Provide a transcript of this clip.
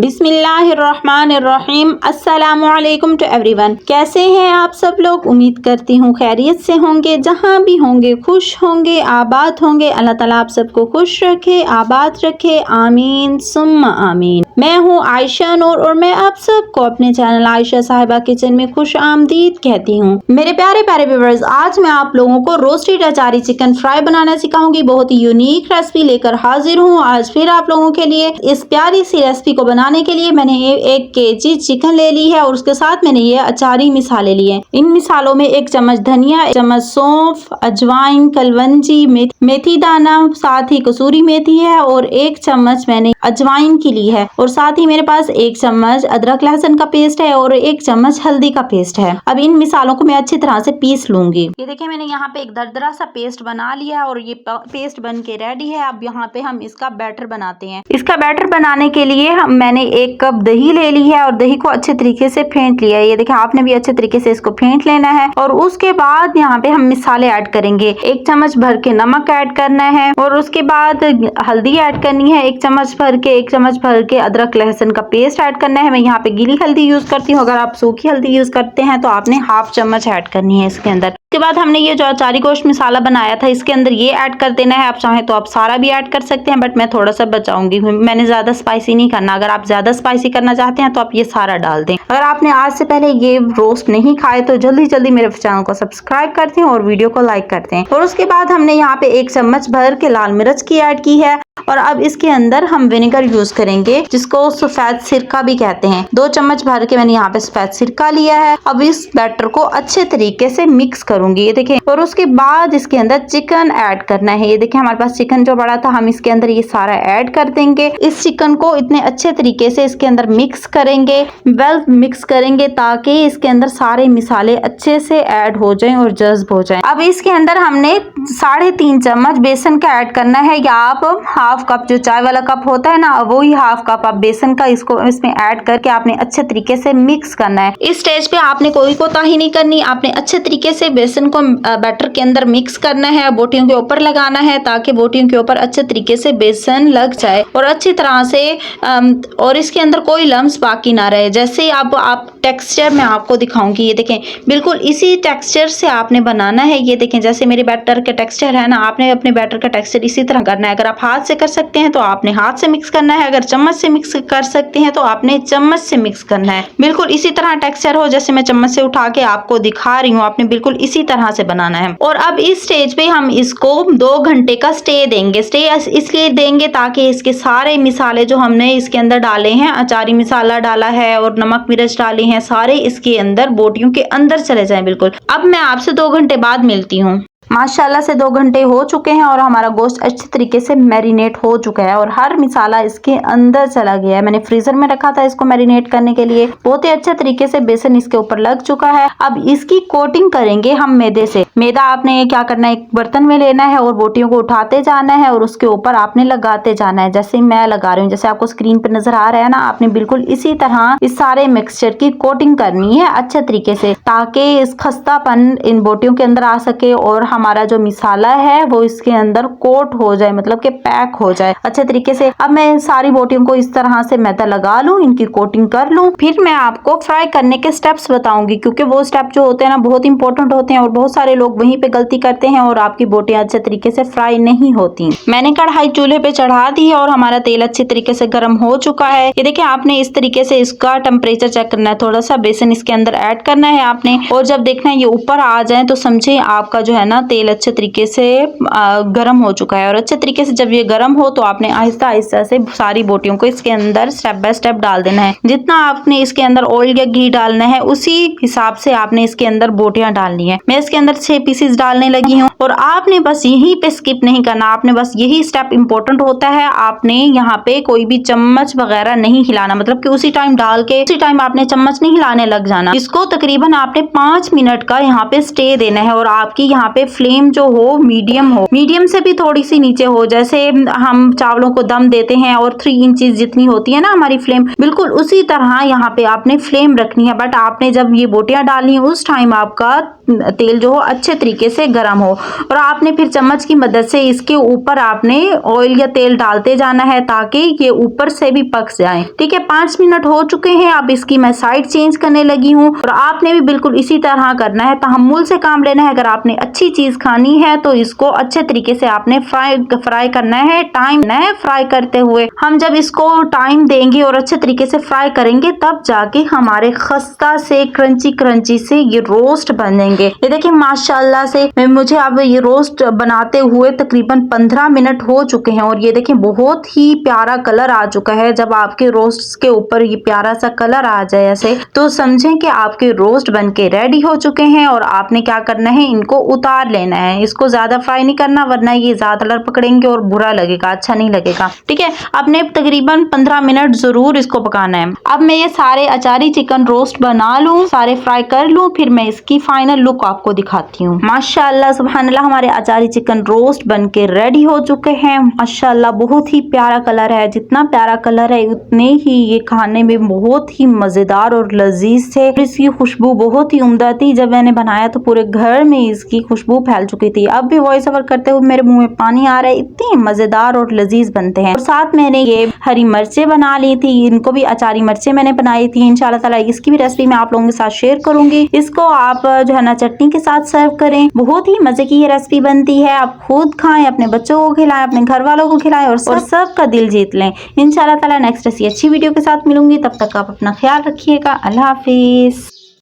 बिस्मिल्लाहिर्रहमानिर्रहीम। अस्सलामुअलैकुम to everyone. कैसे हैं आप सब लोग? उम्मीद करती हूँ खैरियत से होंगे। जहाँ भी होंगे खुश होंगे, आबाद होंगे। अल्लाह ताला आप सबको खुश रखे, आबाद रखे, आमीन सुम्मा आमीन। मैं हूँ आयशा नूर और मैं आप सबको अपने चैनल आयशा साहिबा किचन में खुश आमदीद कहती हूँ। मेरे प्यारे प्यारे व्यूअर्स, आज मैं आप लोगों को रोस्टेड अचारी चिकन फ्राई बनाना सिखाऊंगी। बहुत ही यूनिक रेसिपी लेकर हाजिर हूँ आज फिर आप लोगों के लिए। इस प्यारी सी रेसिपी को बनाने के लिए मैंने 1 केजी चिकन ले ली है और उसके साथ मैंने ये अचारी मिसाले लिए। इन मिसालों में 1 चम्मच धनिया, 1 चम्मच सौंफ, अजवाइन, कलवंजी, मेथी दाना, साथ ही कसूरी मेथी है और 1 चम्मच मैंने अजवाइन की ली है और साथ ही मेरे पास 1 चम्मच अदरक लहसुन का पेस्ट है और 1 चम्मच हल्दी का पेस्ट है। अब इन मिसालों को मैं अच्छी तरह से पीस लूंगी। ये देखिए मैंने यहाँ पे एक दरदरा सा पेस्ट बना लिया है और ये पेस्ट बन के रेडी है। अब यहाँ पे हम इसका बैटर बनाते हैं। इसका बैटर बनाने के लिए मैंने 1 कप दही ले ली है और दही को अच्छे तरीके से फेंट लिया है। ये देखिए आपने भी अच्छे तरीके से इसको फेंट लेना है और उसके बाद यहाँ पे हम मिसाले ऐड करेंगे। 1 चम्मच भर के नमक ऐड करना है और उसके बाद हल्दी ऐड करनी है 1 चम्मच भर के। 1 चम्मच भर के अदरक लहसुन का पेस्ट ऐड करना है। मैं यहाँ पे गीली हल्दी यूज करती हूँ। अगर आप सूखी हल्दी यूज करते हैं तो आपने 1/2 चम्मच ऐड करनी है इसके अंदर। उसके बाद हमने ये जो अचारी गोश्त मसाला बनाया था इसके अंदर ये ऐड कर देना है। आप चाहें तो आप सारा भी ऐड कर सकते हैं बट मैं थोड़ा सा बचाऊंगी। मैंने ज्यादा स्पाइसी नहीं करना। अगर आप ज्यादा स्पाइसी करना चाहते हैं तो आप ये सारा डाल दें। अगर आपने आज से पहले ये रोस्ट नहीं खाए तो जल्दी जल्दी मेरे चैनल को सब्सक्राइब करते हैं और वीडियो को लाइक करते हैं। और उसके बाद हमने यहाँ पे 1 चम्मच भर के लाल मिर्च की ऐड की है और अब इसके अंदर हम विनेगर यूज करेंगे जिसको सफेद सिरका भी कहते हैं। 2 चम्मच भर के मैंने यहाँ पे सफेद सिरका लिया है। अब इस बैटर को अच्छे तरीके से मिक्स करूंगी। ये देखें और उसके बाद इसके अंदर चिकन ऐड करना है। ये देखें हमारे पास चिकन जो बड़ा था हम इसके अंदर ये सारा ऐड कर देंगे। इस चिकन को इतने अच्छे तरीके से इसके अंदर मिक्स करेंगे, वेल मिक्स करेंगे ताकि इसके अंदर सारे मिसाले अच्छे से ऐड हो जाएं और जज्ब हो जाएं। अब इसके अंदर हमने 3.5 चम्मच बेसन का ऐड करना है या आप 1/2 कप जो चाय वाला कप होता है ना वही 1/2 कप आप बेसन का इसको इसमें ऐड करके आपने अच्छे तरीके से मिक्स करना है। इस स्टेज पे आपने कोई कोताही नहीं करनी। आपने अच्छे तरीके से बेसन को बैटर के अंदर मिक्स करना है, बोटियों के ऊपर लगाना है ताकि बोटियों के ऊपर अच्छे तरीके से बेसन लग जाए और अच्छी तरह से और इसके अंदर कोई लम्स बाकी ना रहे। जैसे अब आप टेक्सचर मैं आपको दिखाऊंगी। ये देखें बिल्कुल इसी टेक्सचर से आपने बनाना है। ये देखें जैसे मेरे बैटर का टेक्सचर है ना, आपने अपने बैटर का टेक्सचर इसी तरह करना है। अगर आप हाथ से कर सकते हैं तो आपने हाथ से मिक्स करना है। अगर चम्मच से मिक्स कर सकते हैं तो आपने चम्मच से मिक्स करना है। बिल्कुल इसी तरह टेक्सचर हो जैसे मैं चम्मच से उठा के आपको दिखा रही हूँ। आपने बिल्कुल इसी तरह से बनाना है। और अब इस स्टेज पे हम इसको 2 घंटे का स्टे देंगे। स्टे इसलिए देंगे ताकि इसके सारे मिसाले जो हमने इसके अंदर डाले हैं, अचारी मिसाला डाला है और नमक मिर्च डाली हैं, सारे इसके अंदर बोटियों के अंदर चले जाएं बिल्कुल। अब मैं आपसे 2 घंटे बाद मिलती हूँ। माशाल्लाह से 2 घंटे हो चुके हैं और हमारा गोश्त अच्छे तरीके से मैरिनेट हो चुका है और हर मिसाला इसके अंदर चला गया है। मैंने फ्रीजर में रखा था इसको मैरिनेट करने के लिए। बहुत ही अच्छे तरीके से बेसन इसके ऊपर लग चुका है। अब इसकी कोटिंग करेंगे हम मैदे से। मैदा आपने क्या करना है, एक बर्तन में लेना है और बोटियों को उठाते जाना है और उसके ऊपर आपने लगाते जाना है जैसे मैं लगा रही हूँ। जैसे आपको स्क्रीन पर नजर आ रहा है ना, आपने बिल्कुल इसी तरह इस सारे मिक्सचर की कोटिंग करनी है अच्छे तरीके से ताकि इस खस्तापन इन बोटियों के अंदर आ सके और हमारा जो मिसाला है वो इसके अंदर कोट हो जाए, मतलब कि पैक हो जाए अच्छे तरीके से। अब मैं सारी बोटियों को इस तरह से मैदा लगा लूं, इनकी कोटिंग कर लूं, फिर मैं आपको फ्राई करने के स्टेप्स बताऊंगी क्योंकि वो स्टेप जो होते हैं ना बहुत इंपॉर्टेंट होते हैं और बहुत सारे लोग वहीं पे गलती करते हैं और आपकी बोटियां अच्छे तरीके से फ्राई नहीं होती। मैंने कढ़ाई चूल्हे पे चढ़ा दी है और हमारा तेल अच्छे तरीके से गर्म हो चुका है। ये देखिए आपने इस तरीके से इसका टेम्परेचर चेक करना है। थोड़ा सा बेसन इसके अंदर ऐड करना है आपने और जब देखना है ये ऊपर आ जाए तो समझे आपका जो है ना तेल अच्छे तरीके से गर्म हो चुका है। और अच्छे तरीके से जब ये गर्म हो तो आपने आहिस्ता आहिस्ता से सारी बोटियों को इसके अंदर स्टेप बाय स्टेप डाल देना है। जितना आपने इसके अंदर ऑयल या घी डालना है उसी हिसाब से आपने इसके अंदर बोटियां डालनी है। मैं इसके अंदर 6 पीसेस डालने लगी हूँ और आपने बस यहीं पे स्किप नहीं करना। आपने बस यही स्टेप इंपॉर्टेंट होता है। आपने यहाँ पे कोई भी चम्मच वगैरह नहीं हिलाना, मतलब कि उसी टाइम डाल के उसी टाइम आपने चम्मच नहीं हिलाने लग जाना। इसको तकरीबन आपने 5 मिनट का यहाँ पे स्टे देना है और आपकी यहाँ पे फ्लेम जो हो मीडियम हो, मीडियम से भी थोड़ी सी नीचे हो। जैसे हम चावलों को दम देते हैं और 3 इंचेस जितनी होती है ना हमारी फ्लेम, बिल्कुल उसी तरह यहाँ पे आपने फ्लेम रखनी है। बट आपने जब ये बोटियां डालनी है उस टाइम आपका तेल जो हो अच्छे तरीके से गर्म हो, और आपने फिर चम्मच की मदद से इसके ऊपर आपने ऑयल या तेल डालते जाना है ताकि ये ऊपर से भी पक जाए। ठीक है, 5 मिनट हो चुके हैं। अब इसकी मैं साइड चेंज करने लगी हूँ, और आपने भी बिल्कुल इसी तरह करना है, तहम्मुल से काम लेना है। अगर आपने अच्छी चीज खानी है तो इसको अच्छे तरीके से आपने फ्राई करना है। टाइम है फ्राई करते हुए, हम जब इसको टाइम देंगे और अच्छे तरीके से फ्राई करेंगे तब जाके हमारे खस्ता से क्रंची से ये रोस्ट बनेंगे। ये देखिए माशाल्लाह से मुझे अब ये रोस्ट बनाते हुए तकरीबन 15 मिनट हो चुके हैं, और ये देखिए बहुत ही प्यारा कलर आ चुका है। जब आपके रोस्ट के ऊपर ये प्यारा सा कलर आ जाए ऐसे, तो समझें कि आपके रोस्ट बनके रेडी हो चुके हैं। और आपने क्या करना है, इनको उतार लेना है। इसको ज्यादा फ्राई नहीं करना वरना ये ज्यादा कलर पकड़ेंगे और बुरा लगेगा, अच्छा नहीं लगेगा। ठीक है, आपने तकरीबन 15 मिनट जरूर इसको पकाना है। अब मैं ये सारे अचारी चिकन रोस्ट बना लूं, सारे फ्राई कर लूं, फिर मैं इसकी फाइनल लुक आपको दिखाती हूँ। माशाल्लाह सुभानअल्लाह, हमारे अचारी चिकन रोस्ट बनके रेडी हो चुके हैं। माशाल्लाह बहुत ही प्यारा कलर है। जितना प्यारा कलर है उतने ही ये खाने में बहुत ही मजेदार और लजीज थे। इसकी खुशबू बहुत ही उम्दा थी। जब मैंने बनाया तो पूरे घर में इसकी खुशबू फैल चुकी थी। अब भी वॉइस ओवर करते हुए मेरे मुंह में पानी आ रहा है, इतने मजेदार और लजीज बनते हैं। और साथ मैंने ये हरी मिर्चें बना ली थी, इनको भी अचारी मिर्चें मैंने बनाई थी। इंशाल्लाह ताला इसकी भी रेसिपी मैं आप लोगों के साथ शेयर करूंगी। इसको आप जो है ना चटनी के साथ सर्व करें, बहुत ही मजे की ये रेसिपी बनती है। आप खुद खाएं, अपने बच्चों को खिलाएं, अपने घर वालों को खिलाएं और सबका दिल जीत लें। इंशाल्लाह ताला नेक्स्ट ऐसी अच्छी वीडियो के साथ मिलूंगी। तब तक आप अपना ख्याल रखिएगा। अल्लाह हाफिज।